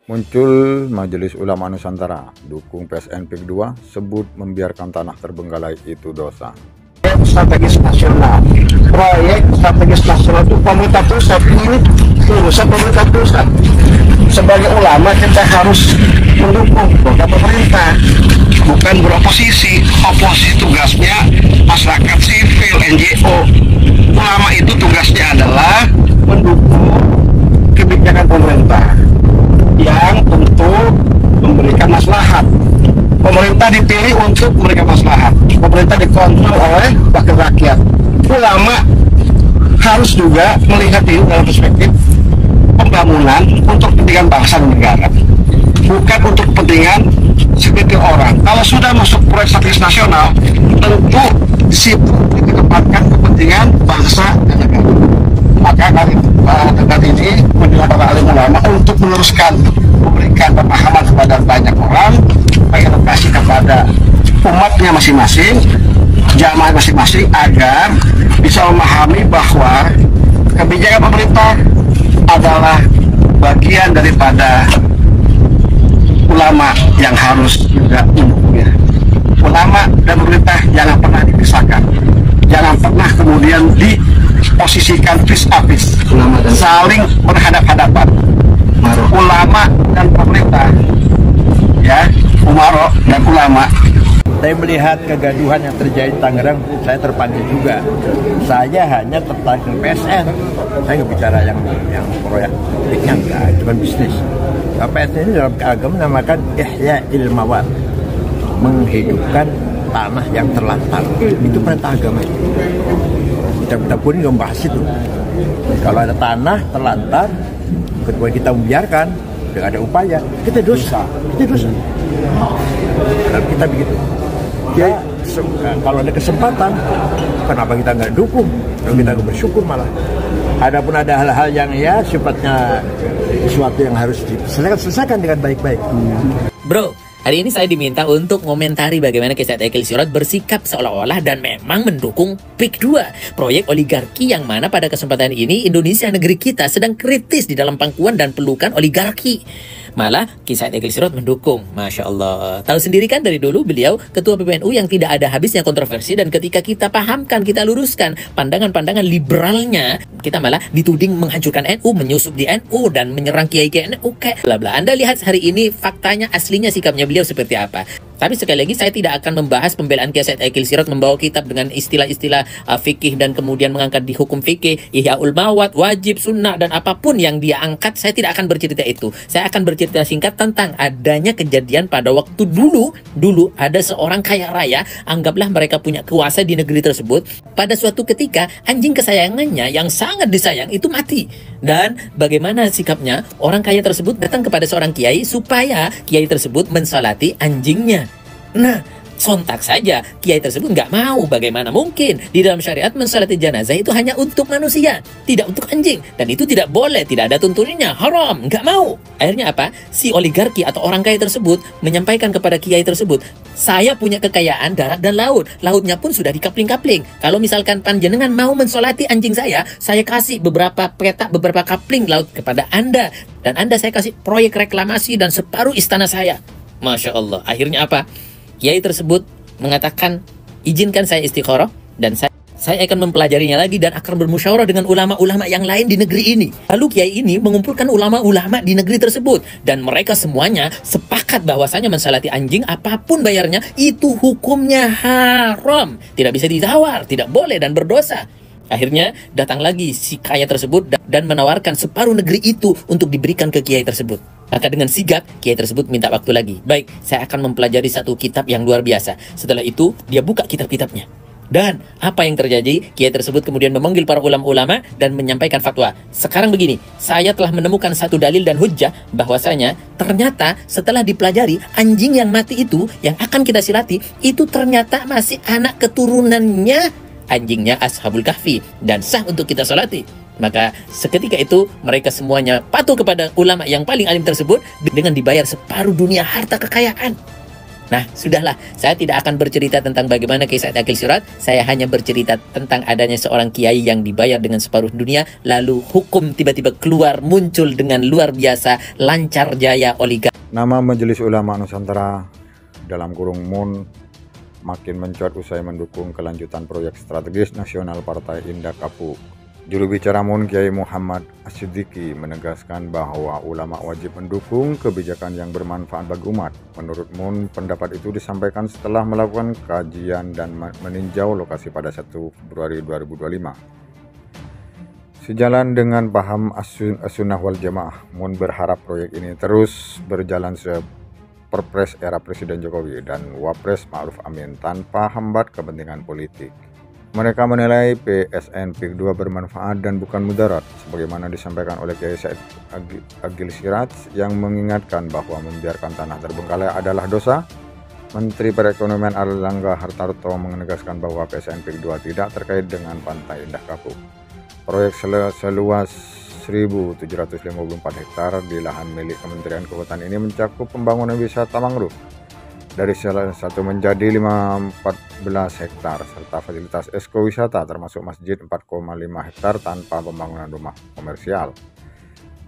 Muncul Majelis Ulama Nusantara, dukung PSN PIK 2, sebut membiarkan tanah terbengkalai itu dosa. Strategis nasional, proyek strategis nasional itu pemerintah pusat, ini urusan pemerintah pusat. Sebagai ulama kita harus mendukung program pemerintah, bukan beroposisi. Oposisi tugasnya masyarakat sipil, NGO. Ulama itu tugasnya adalah mendukung kebijakan pemerintah yang tentu memberikan maslahat. Pemerintah dipilih untuk memberikan maslahat. Pemerintah dikontrol oleh wakil rakyat. Ulama harus juga melihat ini dalam perspektif pembangunan untuk kepentingan bangsa dan negara, bukan untuk kepentingan segelintir orang. Kalau sudah masuk proyek strategis nasional, tentu di situ ditempatkan kepentingan bangsa dan negara. Maka kali ini menjelang para alim ulama untuk meluruskan, memberikan pemahaman kepada banyak orang, edukasi kepada umatnya masing-masing, jamaah masing-masing, agar bisa memahami bahwa kebijakan pemerintah adalah bagian daripada ulama yang harus juga mendukungnya. Ulama dan pemerintah jangan pernah dipisahkan, jangan pernah kemudian diposisikan vis-a-vis, saling berhadap-hadapan. Ulama dan pemerintah, ya, umaro dan ulama. Saya melihat kegaduhan yang terjadi di Tangerang, saya terpanggil juga. Saya hanya tertarik dengan PSN. Saya nggak bicara yang proyek yang enggak, cuma bisnis. PSN ini dalam agama menamakan ihya ilmawat, menghidupkan tanah yang terlantar. Itu perintah agama. Kita pun nggak membahas itu. Kalau ada tanah terlantar, kedua kita membiarkan, tidak ada upaya, kita dosa. Dan kita begitu. Ya, kalau ada kesempatan, kenapa kita nggak dukung? Kalau kita nggak bersyukur malah. Adapun ada hal-hal yang ya sifatnya sesuatu yang harus diselesaikan dengan baik-baik. Bro, hari ini saya diminta untuk komentari bagaimana Kiai Aqil Sirot bersikap seolah-olah dan memang mendukung PIK 2, proyek oligarki yang mana pada kesempatan ini Indonesia negeri kita sedang kritis di dalam pangkuan dan pelukan oligarki. Malah Kiai Aqil Sirot mendukung, Masya Allah. Tahu sendiri kan dari dulu beliau ketua PBNU yang tidak ada habisnya kontroversi, dan ketika kita pahamkan, kita luruskan pandangan-pandangan liberalnya, kita malah dituding menghancurkan NU, menyusup di NU dan menyerang kiai-kiai NU kayak bla bla. Anda lihat hari ini faktanya, aslinya sikapnya beliau seperti apa. Tapi sekali lagi saya tidak akan membahas pembelaan Kiai Aqil Sirot membawa kitab dengan istilah-istilah fikih dan kemudian mengangkat di hukum fikih, ihyaul mawat, wajib, sunnah dan apapun yang dia angkat. Saya tidak akan bercerita itu. Saya akan bercerita singkat tentang adanya kejadian pada waktu dulu ada seorang kaya raya, anggaplah mereka punya kuasa di negeri tersebut. Pada suatu ketika anjing kesayangannya yang sangat disayang itu mati, dan bagaimana sikapnya orang kaya tersebut datang kepada seorang kiai supaya kiai tersebut mensalati anjingnya. Nah, sontak saja kiai tersebut nggak mau. Bagaimana mungkin? Di dalam syariat mensalati jenazah itu hanya untuk manusia, tidak untuk anjing, dan itu tidak boleh, tidak ada tuntunannya, haram, nggak mau. Akhirnya apa? Si oligarki atau orang kaya tersebut menyampaikan kepada kiai tersebut, saya punya kekayaan darat dan laut, lautnya pun sudah dikapling-kapling. Kalau misalkan panjenengan mau mensolati anjing saya kasih beberapa petak, beberapa kapling laut kepada Anda, dan Anda saya kasih proyek reklamasi dan separuh istana saya. Masya Allah. Akhirnya apa? Kiai tersebut mengatakan, izinkan saya istikharah dan saya akan mempelajarinya lagi dan akan bermusyawarah dengan ulama-ulama yang lain di negeri ini. Lalu kiai ini mengumpulkan ulama-ulama di negeri tersebut, dan mereka semuanya sepakat bahwasanya mensalati anjing apapun bayarnya itu hukumnya haram, tidak bisa ditawar, tidak boleh dan berdosa. Akhirnya datang lagi si kaya tersebut dan menawarkan separuh negeri itu untuk diberikan ke kiai tersebut. Maka dengan sigap kiai tersebut minta waktu lagi. Baik, saya akan mempelajari satu kitab yang luar biasa. Setelah itu dia buka kitab-kitabnya. Dan apa yang terjadi? Kiai tersebut kemudian memanggil para ulama-ulama dan menyampaikan fatwa. Sekarang begini, saya telah menemukan satu dalil dan hujjah bahwasanya ternyata setelah dipelajari, anjing yang mati itu yang akan kita silati itu ternyata masih anak keturunannya anjingnya Ashabul Kahfi dan sah untuk kita salati. Maka seketika itu mereka semuanya patuh kepada ulama yang paling alim tersebut dengan dibayar separuh dunia harta kekayaan. Nah, sudahlah, saya tidak akan bercerita tentang bagaimana kisah Akil Sirot, saya hanya bercerita tentang adanya seorang kiai yang dibayar dengan separuh dunia, lalu hukum tiba-tiba keluar muncul dengan luar biasa lancar jaya oligarki. Nama Majelis Ulama Nusantara dalam kurung MUN makin mencuat usai mendukung kelanjutan proyek strategis nasional Partai Indah Kapuk. Juru bicara MUN Kiai Muhammad As-Siddiqi menegaskan bahwa ulama wajib mendukung kebijakan yang bermanfaat bagi umat. Menurut MUN, pendapat itu disampaikan setelah melakukan kajian dan meninjau lokasi pada 1 Februari 2025. Sejalan dengan paham As-Sunnah wal Jamaah, MUN berharap proyek ini terus berjalan seperpres era Presiden Jokowi dan Wapres Ma'ruf Amin tanpa hambat kepentingan politik. Mereka menilai PSN PIK 2 bermanfaat dan bukan mudarat, sebagaimana disampaikan oleh Kiai Said Agil Siraj yang mengingatkan bahwa membiarkan tanah terbengkalai adalah dosa. Menteri Perekonomian Airlangga Hartarto menegaskan bahwa PSN PIK 2 tidak terkait dengan Pantai Indah Kapuk. Proyek seluas 1.754 hektar di lahan milik Kementerian Kehutanan ini mencakup pembangunan wisata mangrove dari salah satu menjadi 14 hektar serta fasilitas ekowisata termasuk masjid 4,5 hektar tanpa pembangunan rumah komersial.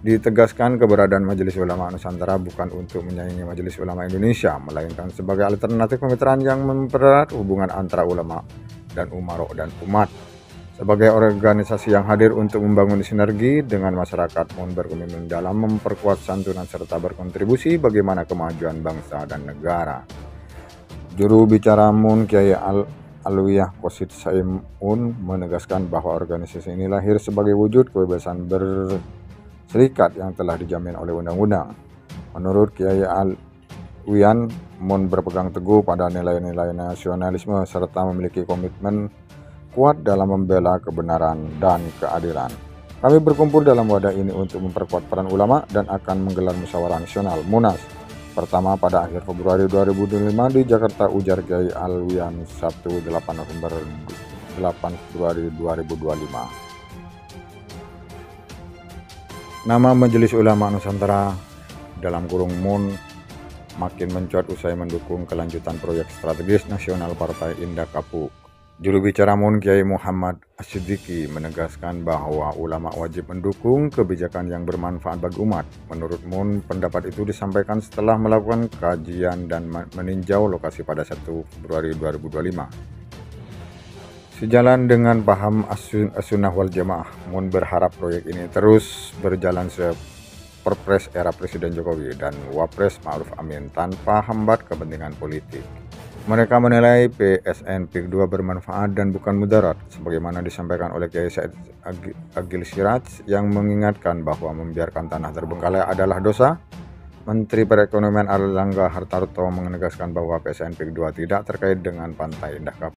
Ditegaskan keberadaan Majelis Ulama Nusantara bukan untuk menyaingi Majelis Ulama Indonesia, melainkan sebagai alternatif kemitraan yang mempererat hubungan antara ulama dan umarok dan umat. Sebagai organisasi yang hadir untuk membangun sinergi dengan masyarakat, MUN berkomitmen dalam memperkuat santunan serta berkontribusi bagaimana kemajuan bangsa dan negara. Juru bicara MUN Kiai Alwiyah Qasid Saimun menegaskan bahwa organisasi ini lahir sebagai wujud kebebasan berserikat yang telah dijamin oleh undang-undang. Menurut Kiai Alwiyan, MUN berpegang teguh pada nilai-nilai nasionalisme serta memiliki komitmen kuat dalam membela kebenaran dan keadilan. Kami berkumpul dalam wadah ini untuk memperkuat peran ulama dan akan menggelar musyawarah nasional Munas pertama pada akhir Februari 2025 di Jakarta, ujar Kiai Alwiyan Sabtu 8 Februari 2025. Nama Majelis Ulama Nusantara dalam kurung MUN makin mencuat usai mendukung kelanjutan proyek strategis nasional Partai Indah Kapuk. Juru bicara MUN Kiai Muhammad As-Siddiqi menegaskan bahwa ulama wajib mendukung kebijakan yang bermanfaat bagi umat. Menurut MUN, pendapat itu disampaikan setelah melakukan kajian dan meninjau lokasi pada 1 Februari 2025. Sejalan dengan paham As-Sunnah wal Jamaah, MUN berharap proyek ini terus berjalan seperpres era Presiden Jokowi dan Wapres Ma'ruf Amin tanpa hambat kepentingan politik. Mereka menilai PSN PIK 2 bermanfaat dan bukan mudarat, sebagaimana disampaikan oleh Kiai Said Agil Siraj yang mengingatkan bahwa membiarkan tanah terbengkalai adalah dosa. Menteri Perekonomian Airlangga Hartarto menegaskan bahwa PSN PIK 2 tidak terkait dengan Pantai Indah Kapuk.